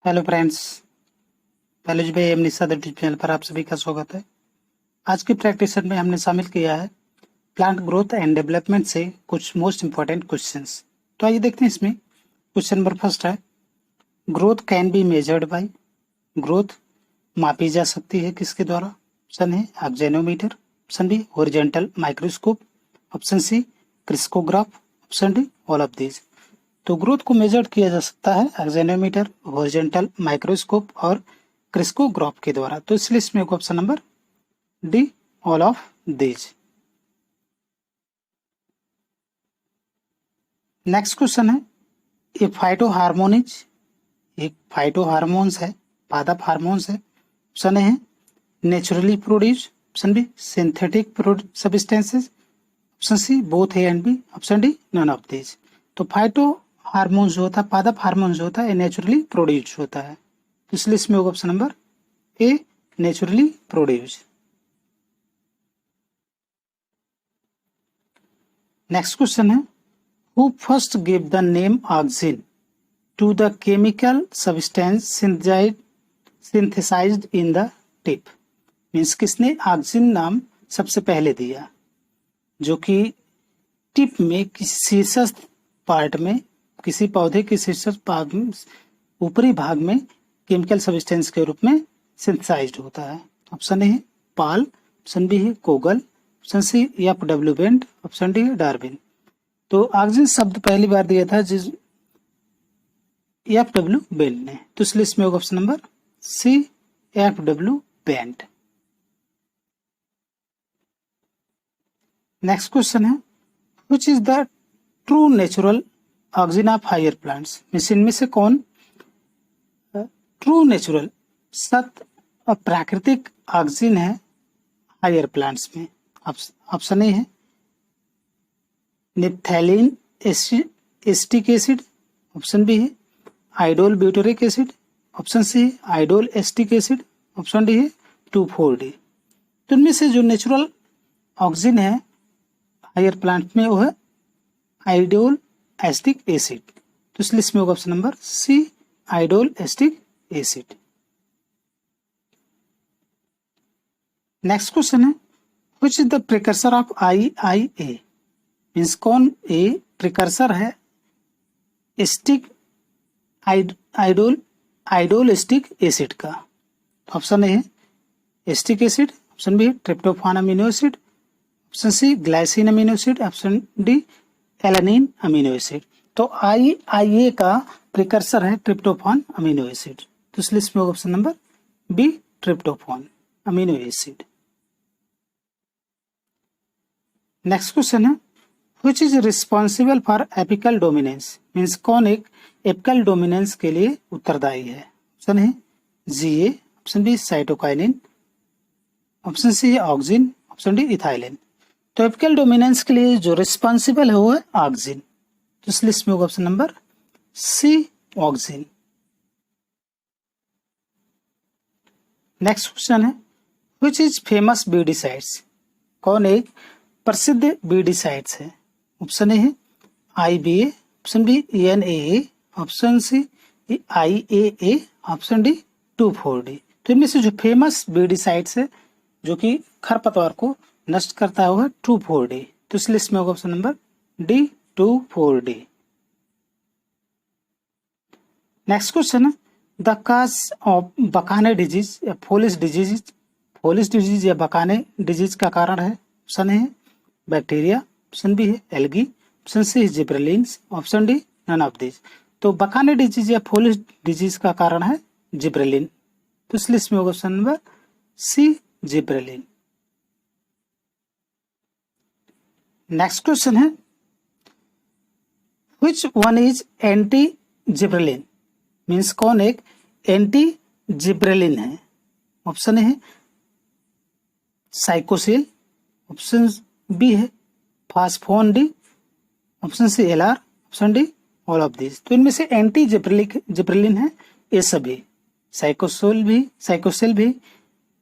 Hello friends, college में M निशा YouTube channel पर आप सभी का स्वागत है। आज की प्रैक्टिस सेट में हमने शामिल किया है प्लांट ग्रोथ एंड डेवलपमेंट से कुछ मोस्ट इंपॉर्टेंट क्वेश्चंस। तो आइए देखते हैं इसमें। क्वेश्चन नंबर फर्स्ट है, growth can be measured by. Growth मापी जा सकती है किसके द्वारा? ऑप्शन है auxanometer, option B horizontal microscope, option C crescograph, option D all of these. तो ग्रोथ को मेजर किया जा सकता है एक्जेनोमीटर, हॉरिजॉन्टल माइक्रोस्कोप और क्रिस्कोग्राफ के द्वारा। तो इस लिस्ट में होगा option number D, all of these. Next question है, ये फाइटोहार्मोनिज, एक फाइटोहार्मोन्स है, पादप हार्मोन्स है। ऑप्शन ए है naturally produce, option B synthetic substances, option C both A and B, option D none of these. तो फाइटो हार्मोन जो होता है, पादप हार्मोन जो होता है, नेचुरली प्रोड्यूस होता है। तो इस लिस्ट में होगा option number A, naturally produce. Next question है, who first give the name auxin to the chemical substance synthesised in the tip. Means किसने ऑक्सिन नाम सबसे पहले दिया, जो कि टिप में किसी शीर्षस्थ पार्ट में, किसी पौधे के शीर्षस्थ भाग में, ऊपरी भाग में केमिकल सब्सटेंस के रूप में सिंथेसाइज्ड होता है। ऑप्शन ए है पाल, ऑप्शन बी है Kogl, option C F W. Went, option D है डार्विन। तो ऑक्सिन शब्द पहली बार दिया था जिस एफ.डब्ल्यू. बेंट ने। तो इस लिस्ट में होगा option number C, F W. Went. Next question है, which is the true natural auxin of higher plants. Means इनमें से कौन ट्रू नेचुरल सत और प्राकृतिक ऑक्सिन है हायर प्लांट्स में? ऑप्शन ए है naphthalene acetic acid, option B है indole butyric acid, option C है indole acetic acid, option D है 2,4-D। तो इनमें से जो नेचुरल ऑक्सिन है हायर प्लांट में वो है आइडोल एस्टिक एसिड। तो इस लिस्ट में होगा option number C, indole acetic acid. Next question है, which is the precursor of IIA। Means कौन ए प्रिकर्सर है एस्टिक आइडोल एस्टिक एसिड का? ऑप्शन ए है एस्टिक एसिड, ऑप्शन बी है tryptophan amino acid, option C glycine amino acid, option D alanine amino acid. तो IIA का precursor है tryptophan amino acid. तो इस लिस्ट में होगा option number B, tryptophan amino acid. Next question है, which is responsible for apical dominance. Means कौन एक एपिकल डोमिनेंस के लिए उत्तरदायी है? ऑप्शन है GA, option B cytokinin, option C है ऑक्सिन, ऑप्शन डी इथाइलिन। तो एपिकल डोमिनेंस के लिए जो रिस्पॉन्सिबल है वो है ऑक्सिन। तो इस लिस्ट में होगा option number C, auxin. Next question है, व्हिच इज फेमस बीडिसाइड्स। कौन एक प्रसिद्ध बीडिसाइड्स है? ऑप्शन ए है IBA, option B ENAA, option C IAA, option D 2,4-D। तो इनमें से जो फेमस बीडिसाइड्स है जो कि खरपतवार को नष्ट करता है वो है 2,4-D। तो इस लिस्ट में होगा option number D, 2,4-D। Next question है, the cause of Bakane disease या फोलिस डिजीज या बकाने डिजीज का कारण है? ऑप्शन है बैक्टीरिया, ऑप्शन बी है एल्गी, ऑप्शन सी है gibberellins, option D none of this. तो बकाने डिजीज या फोलिस डिजीज का कारण है जिब्रेलिन। तो इस लिस्ट में होगा option number C, gibberellin. Next question है, which one is anti gibberellin. Means कौन एक एंटी जिब्रेलिन है? ऑप्शन ए है साइकोसिल, ऑप्शन बी है phosphon D, option C LR, option D all of this. तो इनमें से एंटी जिब्रेलिन है ये सभी, साइकोसिल भी,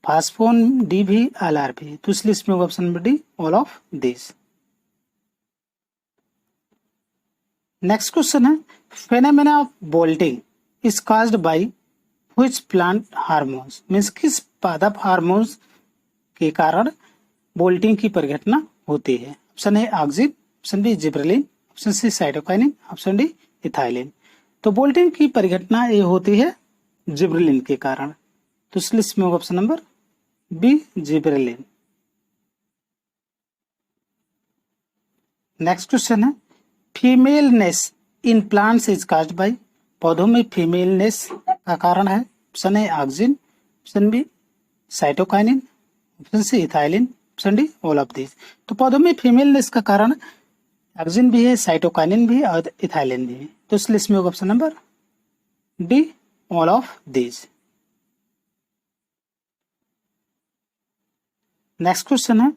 फास्फोन डी भी, LR भी। तो इस लिस्ट में होगा option number D, all of this. Next question है, phenomena of bolting is caused by which plant hormones means किस पादप हार्मोन्स के कारण बोल्टिंग की परिघटना होती है। Option A auxin, option B gibberellin, option C cytokinin, option D ethylene. तो बोल्टिंग की परिघटना ये होती है जिब्रेलिन के कारण। तो इस लिस्ट में होगा option number B gibberellin. Next question है femaleness in plants is caused by, पौधों में फीमेलनेस का कारण है। Option A auxin, option B cytokinin, option C ethylene, option D all of this. तो पौधों में फीमेलनेस का कारण ऑक्सिन भी है, साइटोकाइनिन भी और इथाइलिन भी है। तो इस लिस्ट में होगा option number D all of this. Next question है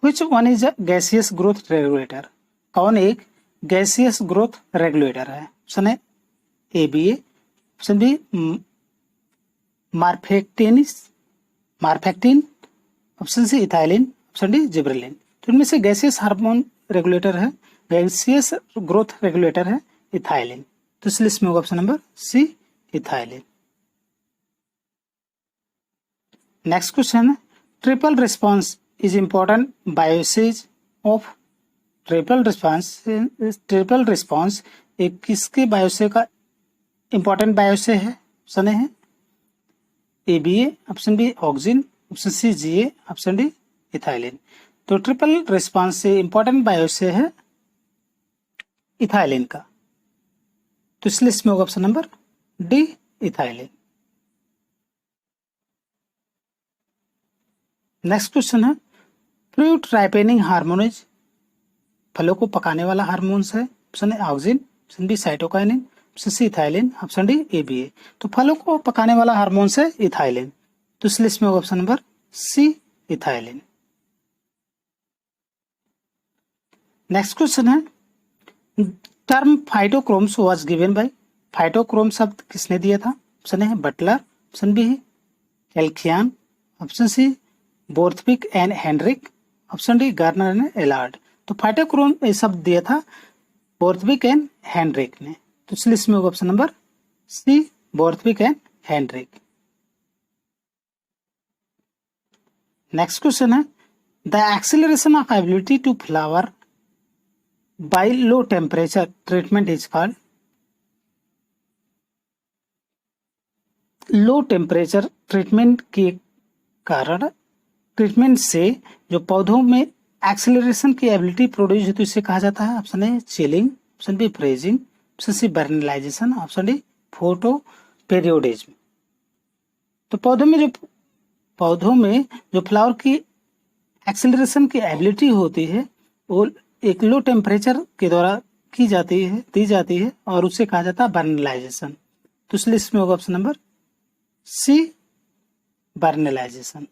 which one is a gaseous growth regulator, कौन एक गैसियस ग्रोथ रेगुलेटर है। ऑप्शन है ABA, option B morphactin, option C ethylene, option D gibberellin. तो इनमें से गैसियस हार्मोन रेगुलेटर है, gaseous growth regulator है इथाइलिन। तो इस लिस्ट में होगा option number C ethylene. Next question है triple response is important bioassays of, triple response एक किसके बायोसे का इंपॉर्टेंट बायोसे है। ऑप्शन है ABA, option B auxin, option C GA, option D ethylene. तो ट्रिपल रिस्पॉन्स से इंपॉर्टेंट बायोसे है ethylene का। तो इस लिस्ट में होगा option number D ethylene. Next question है फ्रूट राइपेनिंग हार्मोन, फलों को पकाने वाला हार्मोन्स है। ऑप्शन है auxin, option B cytokinin, option C ethylene, option D ABA। तो फलों को पकाने वाला हार्मोन्स है इथाइलिन। तो इस लिस्ट में होगा option number C ethylene. Next question है term phytochromes was given by, phytochrome शब्द किसने दिया था। ऑप्शन है Butler, option B Elkhian, option C Borthwick and Hendricks, option D Garner and Allard. तो फाइटोक्रोम ये शब्द दिया था बोर्थविक एंड हेनरिक ने। तो इस लिस्ट में होगा option number C Borthwick and Hendricks. Next question है the acceleration of ability to flower by low temperature treatment is called, low temperature treatment के कारण, ट्रीटमेंट से जो पौधों में एक्सेलरेशन की एबिलिटी प्रोड्यूस होती है उसे कहा जाता है। Option A chilling, option B freezing, option C vernalisation, option D photoperiodism. तो पौधों में जो फ्लावर की एक्सेलरेशन की एबिलिटी होती है वो एक लो टेम्परेचर के द्वारा दी जाती है और उसे कहा जाता है बर्नलाइजेशन। तो इस लिस्ट में होगा option number C vernalisation.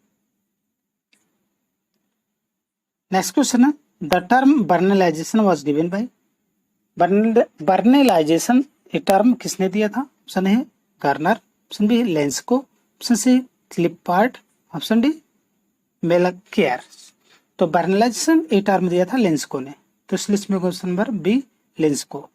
Next question है the term vernalisation was given by, vernalisation ये टर्म किसने दिया था। ऑप्शन है Garner, option B Lysenko, option C Klippart, option D Melchers. तो बर्नलाइजेशन ये टर्म दिया था लेंस्को ने। तो इस लिस्ट में question number B Lysenko.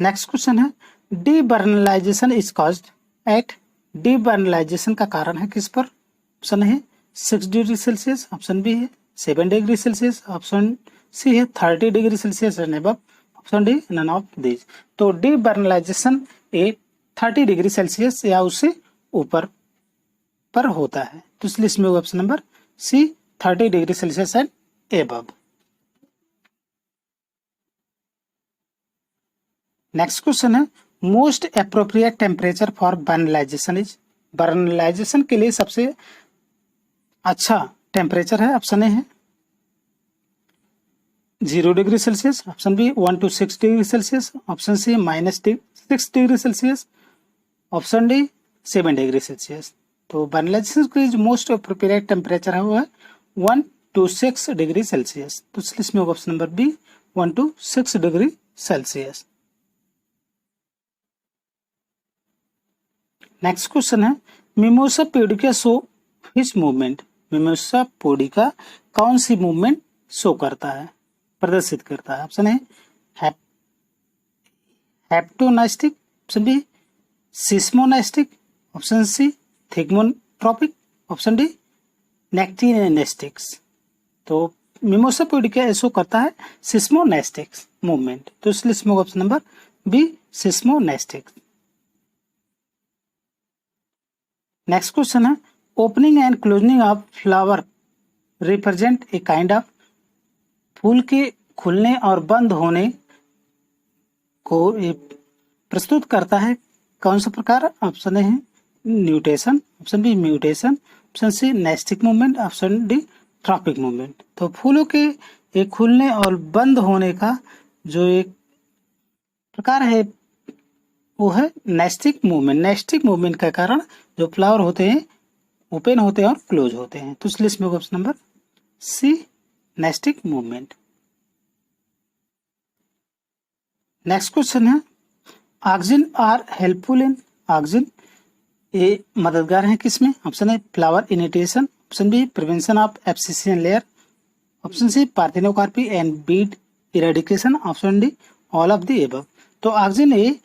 Next question है devernalisation is caused at, devernalisation का कारण है किस पर। ऑप्शन है 6 डिग्री सेल्सियस, ऑप्शन बी है 7 डिग्री सेल्सियस, ऑप्शन सी है 30 degree Celsius and above, option D none of this. तो डीबर्नलाइजेशन ए 30 डिग्री सेल्सियस या उससे ऊपर पर होता है। तो इस लिस्ट में होगा option number C 30 degree Celsius and above. Next question है most appropriate temperature for vernalisation is, vernalisation के लिए सबसे अच्छा टेम्परेचर है। ऑप्शन ए है 0 degree Celsius, option B 1 to 6 degree Celsius, option C -6 degree Celsius, option D 7 degree Celsius. तो vernalisation के जो मोस्ट एप्रोप्रिएट टेम्परेचर है वो है 1 to 6 डिग्री सेल्सियस। तो इस लिस्ट में होगा option number B 1 to 6 degree Celsius. Next question है mimosa pudica show which movement, mimosa pudica कौन सी मूवमेंट शो करता है, प्रदर्शित करता है। ऑप्शन है hyponastic, option B seismonastic, option C thigmotropic, option D nyctinastics. तो मिमोसा प्यूडिका शो करता है सिस्मोनेस्टिक्स मूवमेंट, तो इसलिए इसमें option number B seismonastics. Next question है opening and closing of flower represent a kind of, फूल के खुलने और बंद होने को प्रस्तुत करता है कौन सा प्रकार? ऑप्शन ए है nutation, option B mutation, option C nastic movement, option D tropic movement. तो फूलों के एक खुलने और बंद होने का जो एक प्रकार है वो है नेस्टिक मूवमेंट। नेस्टिक मूवमेंट के कारण जो फ्लावर होते हैं ओपन होते हैं और क्लोज होते हैं, तो इसलिए इसमें option number C nastic movement. Next question है auxin are helpful in, auxin ये मददगार हैं किसमें? Option A flower initiation, option B prevention of abscission layer, option C parthenocarpy and weed eradication, option D all of the above. तो auxin ये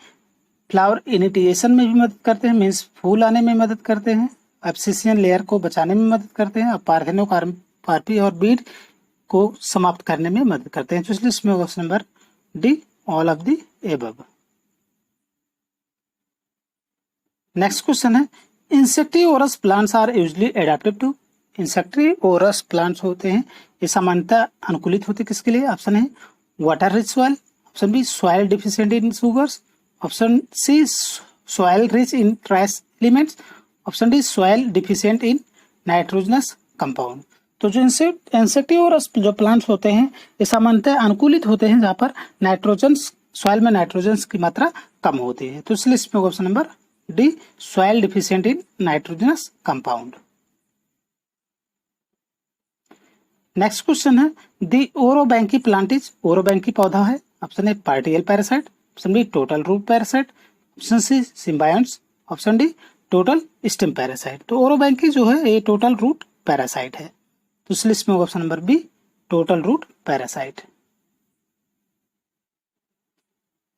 flower initiation में भी मदद करते हैं, मीन्स फूल आने में मदद करते हैं, एब्सिसियन लेयर को बचाने में मदद करते हैं और पार्थिनोकार्पी और बीड को समाप्त करने में मदद करते हैं, तो इसलिए इसमें option number D all of the above. Next question है insectivorous plants are usually adaptive to, insectivorous plants होते हैं ये सामान्यतः अनुकूलित होते किसके लिए? ऑप्शन है water rich soil, option B soil deficient in sugars, option C soil rich in trace elements, option D soil deficient in nitrogenous compound. तो जो इंसेक्टिवोरस जो प्लांट्स होते हैं ये सामान्यतः अनुकूलित होते हैं जहाँ पर नाइट्रोजन सॉइल में नाइट्रोजन की मात्रा कम होती है, तो इसलिए इसमें option number D soil deficient in nitrogenous compound. Next question है the Orobanche plant is, Orobanche पौधा है, option A partial parasite, option B total root parasite, option C symbionts, option D total stem parasite. तो Orobanche जो है ये total root parasite है, तो इसलिए इसमें option number B total root parasite.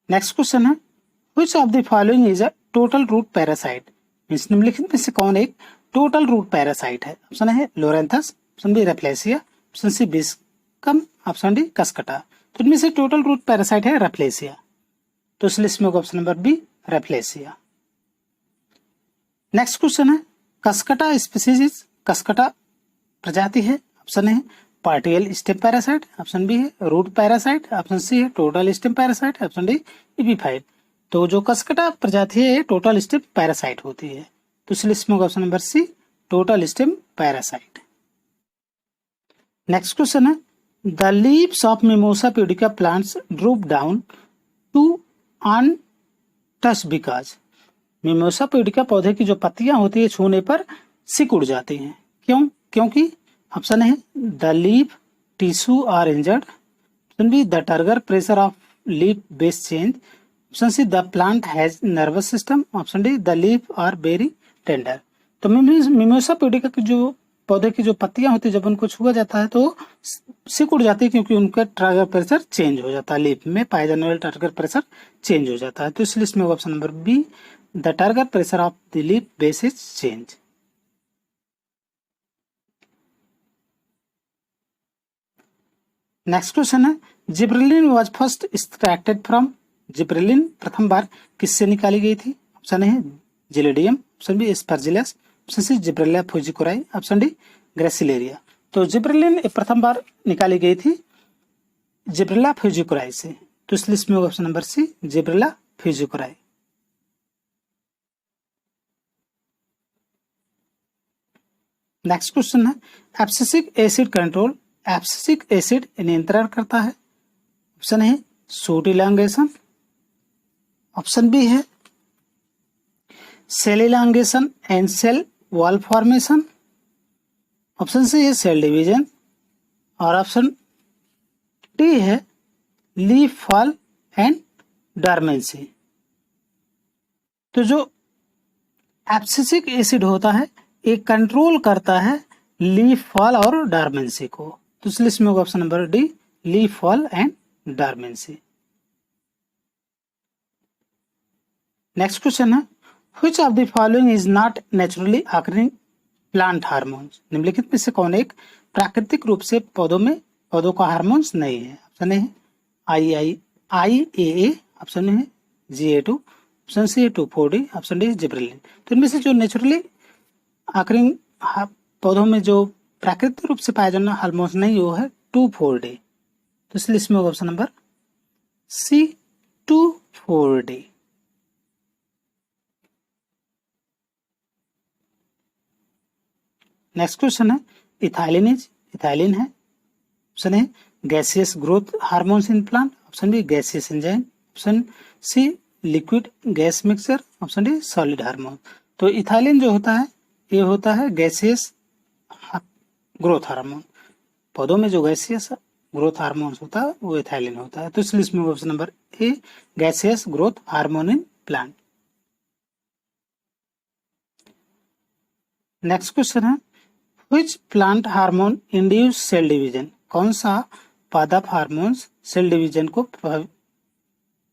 Next question है which of the following is a total root parasite, means निम्नलिखित में से कौन एक टोटल रूट पैरासाइट है? ऑप्शन है Loranthus, option B Rafflesia, option C Viscum, option D Cuscuta. तो इनमें से टोटल रूट पैरासाइट है रेफ्लेसिया, तो इस लिस्ट में option number B Rafflesia. Next question है कस्कटा स्पीसीज इज, कस्कटा प्रजाति है, ऑप्शन है partial stem parasite, option B है रूट पैरासाइट, ऑप्शन सी है total stem parasite, option D epiphyte. तो जो कस्कटा प्रजाति है टोटल स्टेम पैरासाइट होती है, तो इस लिस्ट में option number C total stem parasite. Next question है the leaves of Mimosa pudica plants droop down to untouch because, Mimosa pudica पौधे की जो पत्तियां होती है छूने पर सिकुड़ जाती हैं, क्यों? क्योंकि ऑप्शन है the leaf tissue are injured, option B the turgor pressure of leaf base change, option C the plant has nervous system, option D the leaf are very tender. तो मिमोसा प्यूडिका की जो पौधे की जो पत्तियां होती है जब उनको छुआ जाता है तो सिकुड़ जाती है, क्योंकि उनका टर्गर प्रेशर चेंज हो जाता है, लीफ में पाए जाने वाले टर्गर प्रेशर चेंज हो जाता है, तो इस लिस्ट में option number B the turgor pressure of the leaf base is change. Next question है gibberellin was first extracted from, gibberellin प्रथम बार किससे निकाली गई थी? ऑप्शन है Gelidium, option B Aspergillus, option C Gibberella fujikuroi, option D Gracilaria. तो gibberellin प्रथम बार निकाली गई थी जिब्रेलिया फ्यूजिकोराई से, तो इस लिस्ट में option number C Gibberella fujikuroi. Next question है abscisic acid control, abscisic acid नियंत्रण करता है, ऑप्शन है सूट इलांगेशन, ऑप्शन बी है cell elongation and cell wall formation, option C है सेल डिवीजन और ऑप्शन डी है लीफ फॉल एंड डॉर्मेंसी। तो जो एब्सिसिक एसिड होता है ये कंट्रोल करता है लीफ फॉल और डॉर्मेंसी को, तो इस लिस्ट में option number D leaf fall and dormancy. Next question है which of the following is not naturally occurring plant hormones. निम्नलिखित में से कौन एक प्राकृतिक रूप से पौधों का हार्मोन्स नहीं है। ऑप्शन है IAA, ऑप्शन है GA2, option C 2,4-D, option D gibberellin. तो इनमें से जो नेचुरली ऑकरिंग पौधों में जो प्राकृतिक रूप से पाया जाना हार्मोन्स नहीं वो है 2,4-D। तो इसलिए इसमें होगा option number C 2,4-D। Next question है इथाइलिन है। ऑप्शन है gaseous growth hormones in plant, option B gaseous enzyme, option C liquid gas mixture, option D solid hormone. तो इथाइलिन जो होता है ये होता है गैसियस ग्रोथ हार्मोन। पौधों में जो गैसियस ग्रोथ हार्मोन्स होता है वो इथाइलिन होता है। तो इस लिस्ट में option number A gaseous growth hormone in plant. Next question है which plant hormone induce cell division. कौन सा पादप हार्मोन्स सेल डिवीजन को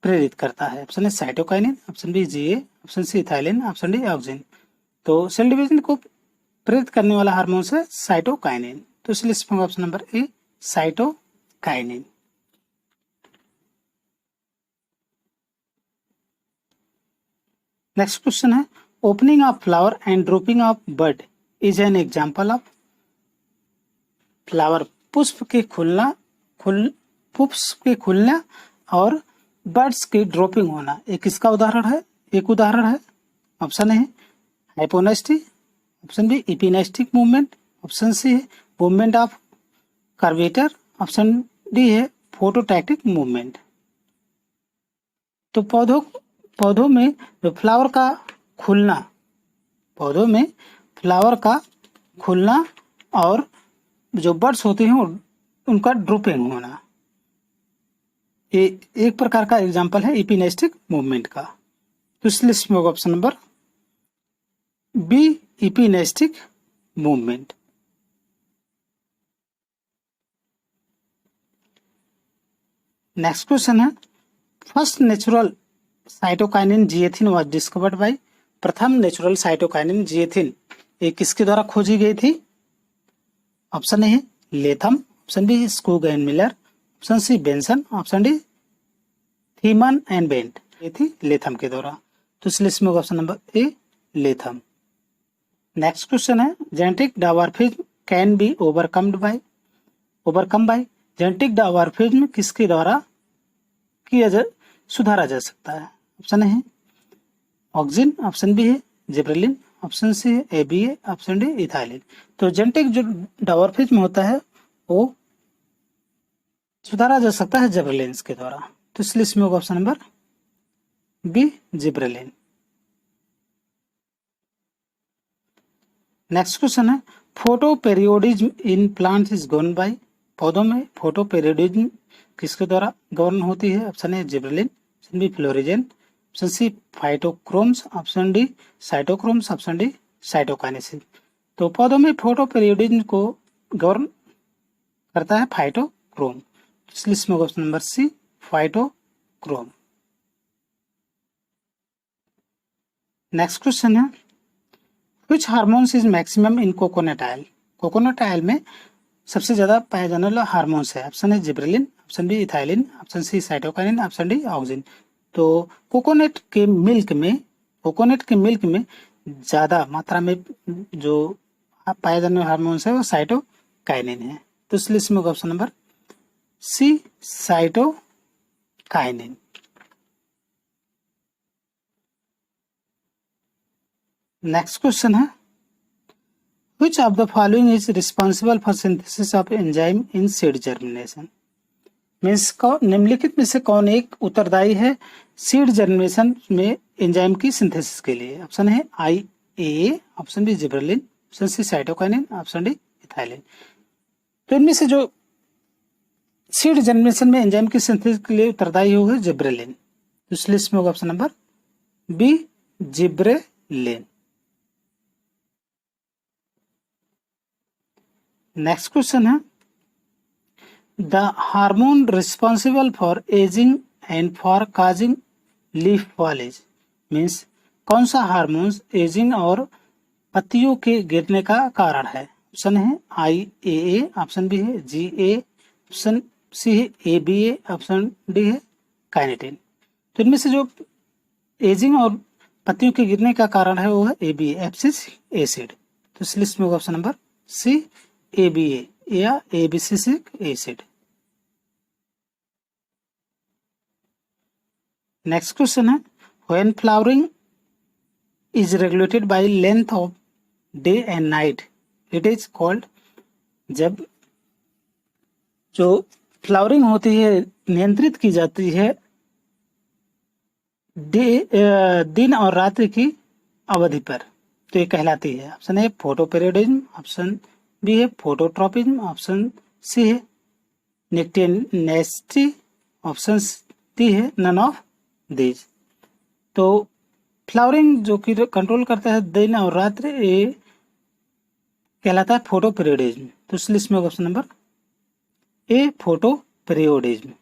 प्रेरित करता है। ऑप्शन है cytokinin, option B GA, option C ethylene, option D auxin. तो सेल डिवीजन को प्रेरित करने वाला हार्मोन है साइटोकाइनिन। तो इसलिए इसमें option number A cytokinin. Next question है opening of flower and dropping of bud is an example of. Flower पुष्प के खुलना और बर्ड्स की ड्रॉपिंग होना एक किसका उदाहरण है। एक उदाहरण है ऑप्शन है hyponasty, option B epinastic movement, option C है movement of curvature, option D है फोटोटैक्टिक मूवमेंट। तो पौधों में जो फ्लावर का खुलना और जो बर्ड्स होते हैं उनका ड्रॉपिंग होना ये एक प्रकार का एग्जाम्पल है इपिनेस्टिक मूवमेंट का। तो इस लिस्ट में होगा option number B epinastic movement. Next question है first natural cytokinin zeatin was discovered by. प्रथम नेचुरल साइटोकाइनिन जिएथिन ये किसके द्वारा खोजी गई थी। Option A Letham, option B Skoog and Miller, option C Benson, option D Thimann and Went. ये थी लेथम के द्वारा। तो इस लिस्ट में होगा option number A Letham. Next question है genetic dwarfism can be overcome by. Genetic dwarfism किसके द्वारा सुधारा जा सकता है। ऑप्शन है ऑक्सिन, ऑप्शन बी है जिब्रेलिन, ऑप्शन सी है ABA, ऑप्शन डी इथाइलिन। तो जेनेटिक जो डायवर्फिज्म होता है वो सुधारा जा सकता है जिब्रेलिन के द्वारा। तो इस लिस्ट में होगा option number B gibberellin. Next question है photoperiodism in plant is govern by. पौधों में फोटोपेरियोडिज्म किसके द्वारा गवर्न होती है। ऑप्शन है gibberellin, option B florigen, option C phytochromes, option D cytochromes, option D cytokinesis. तो पौधों में फोटोपेरियोडिज्म को गवर्न करता है फाइटोक्रोम। इस लिस्ट में होगा option number C phytochrome. Next question है which hormones is maximum in coconut oil. Coconut oil में सबसे ज्यादा पाया जाने वाला हार्मोन्स है। ऑप्शन है gibberellin, option B ethylene, option C cytokinin, option D auxin. तो कोकोनट के मिल्क में ज्यादा मात्रा में जो पाया जाने वाला हार्मोन्स है वो साइटोकाइनिन है। तो इस लिस्ट में option number C cytokinin. Next question है Which of the following is responsible for synthesis of enzyme in seed germination? Means निम्नलिखित में से कौन एक उत्तरदायी है सीड जर्मिनेशन में एंजाइम की सिंथेसिस के लिए। ऑप्शन है IAA, option B gibberellin, option C cytokinin, option D ethylene. तो इनमें से जो सीड जर्मिनेशन में एंजाइम की सिंथेसिस के लिए उत्तरदायी होगा जिब्रेलिन। तो इस लिस्ट में होगा option number B gibberellin. Next question है the hormone responsible for ageing and for causing leaf fall is. Means कौन सा हार्मोन्स एजिंग और पत्तियों के गिरने का कारण है? ऑप्शन है IAA, ऑप्शन बी है GA, ऑप्शन सी है ABA, ऑप्शन डी है काइनेटिन। तो इनमें से जो एजिंग और पत्तियों के गिरने का कारण है वो है ABA, एब्सिसिक एसिड। तो इस लिस्ट में होगा ऑप्शन नंबर सी ABA या एबिसिसिक एसिड। नेक्स्ट क्वेश्चन है when flowering is regulated by length of day and night it is called. जब जो फ्लावरिंग होती है नियंत्रित की जाती है दिन और रात्रि की अवधि पर, तो ये कहलाती है। Option A photoperiodism, option B है फोटोट्रॉपिज्म, ऑप्शन सी है निक्टेनेसिटी, ऑप्शन डी है नन ऑफ दीज। तो फ्लावरिंग जो कि कंट्रोल करता है दिन और रात्रि, ये कहलाता है फोटो पीरियडिज्म। तो इस लिस्ट में ऑप्शन नंबर ए फोटो पीरियडिज्म।